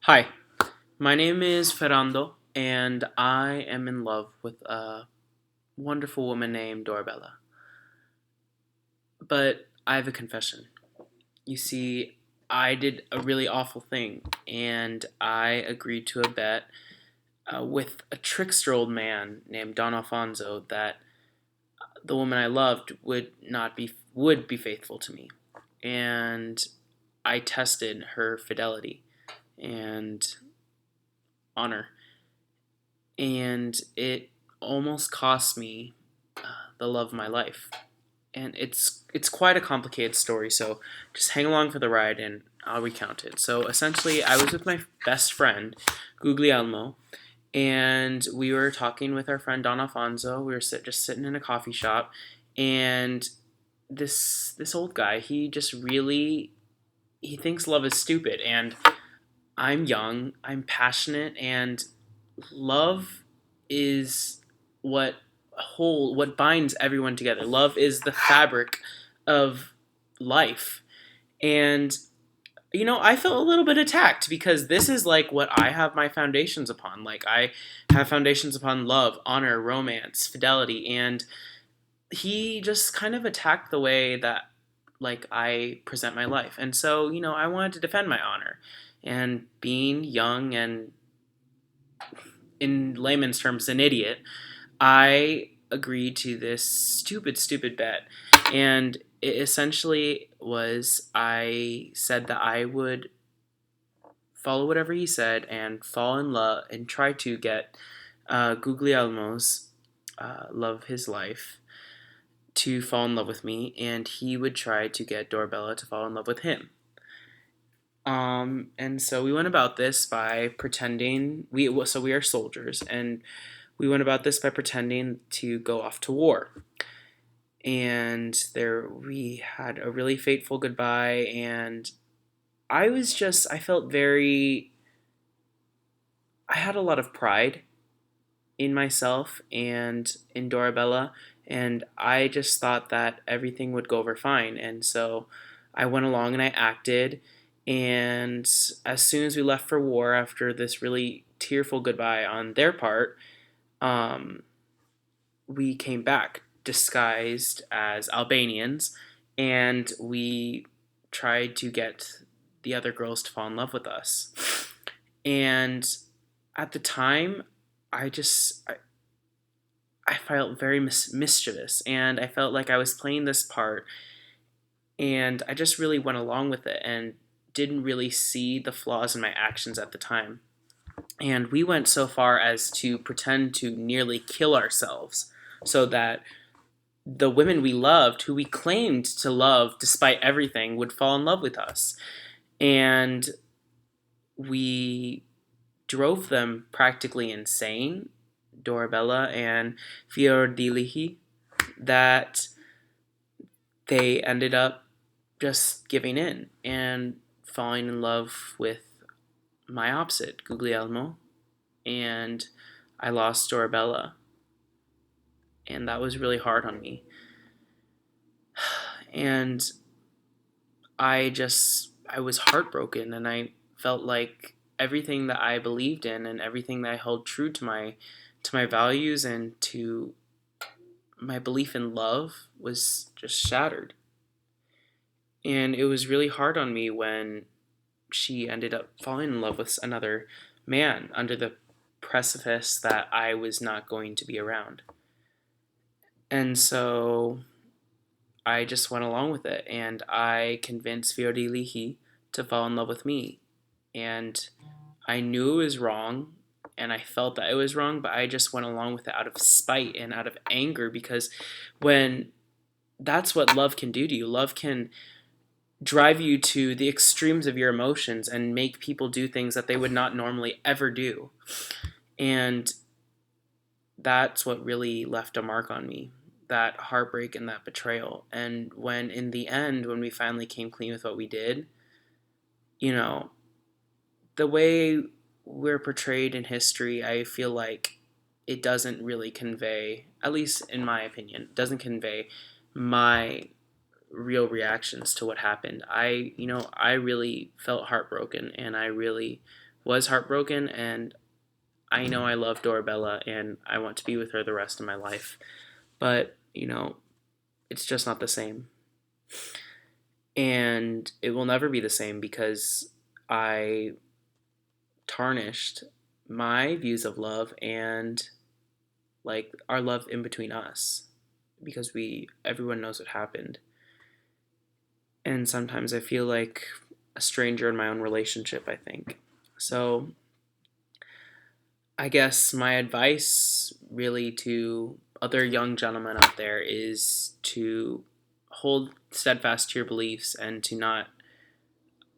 Hi, my name is Ferrando, and I am in love with a wonderful woman named Dorabella. But I have a confession. You see, I did a really awful thing, and I agreed to a bet with a trickster old man named Don Alfonso that the woman I loved would be faithful to me, and I tested her fidelity and honor, and it almost cost me the love of my life. And it's quite a complicated story, so just hang along for the ride and I'll recount it. So essentially, I was with my best friend, Guglielmo, and we were talking with our friend Don Alfonso. We were just sitting in a coffee shop, and this old guy, he thinks love is stupid, and I'm young, I'm passionate, and love is what what binds everyone together. Love is the fabric of life. And I felt a little bit attacked because this is like what I have my foundations upon. Like I have foundations upon love, honor, romance, fidelity, and he just kind of attacked the way that like I present my life. And so, I wanted to defend my honor. And being young and in layman's terms an idiot, I agreed to this stupid bet. And it essentially was I said that I would follow whatever he said and fall in love and try to get Guglielmo's love of his life to fall in love with me, and he would try to get Dorabella to fall in love with him. And so we went about this by pretending we are soldiers, and we went about this by pretending to go off to war. And there we had a really fateful goodbye, and I felt very I had a lot of pride in myself and in Dorabella, and I just thought that everything would go over fine. And so I went along and I acted, and as soon as we left for war after this really tearful goodbye on their part, um, we came back disguised as Albanians, and we tried to get the other girls to fall in love with us. And at the time, I felt very mischievous, and I felt like I was playing this part, and I just really went along with it and didn't really see the flaws in my actions at the time. And we went so far as to pretend to nearly kill ourselves so that the women we loved, who we claimed to love despite everything, would fall in love with us. And we drove them practically insane, Dorabella and Fiordilihi, that they ended up just giving in and falling in love with my opposite, Guglielmo, and I lost Dorabella, and that was really hard on me. And I was heartbroken, and I felt like everything that I believed in and everything that I held true to my values and to my belief in love was just shattered. And it was really hard on me when she ended up falling in love with another man under the precipice that I was not going to be around. And so I just went along with it, and I convinced Fiordilihi to fall in love with me. And I knew it was wrong, and I felt that it was wrong, but I just went along with it out of spite and out of anger because when that's what love can do to you. Love can drive you to the extremes of your emotions and make people do things that they would not normally ever do. And that's what really left a mark on me, that heartbreak and that betrayal. And when in the end, when we finally came clean with what we did, you know, the way we're portrayed in history, I feel like it doesn't really convey, at least in my opinion, doesn't convey my real reactions to what happened. I really felt heartbroken, and I really was heartbroken, and I know I love Dorabella and I want to be with her the rest of my life. But, it's just not the same. And it will never be the same because I tarnished my views of love and like our love in between us because everyone knows what happened. And sometimes I feel like a stranger in my own relationship, I think. So, I guess my advice really to other young gentlemen out there is to hold steadfast to your beliefs and to not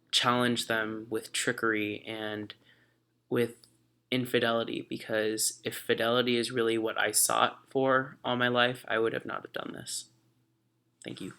challenge them with trickery and with infidelity, because if fidelity is really what I sought for all my life, I would have not have done this. Thank you.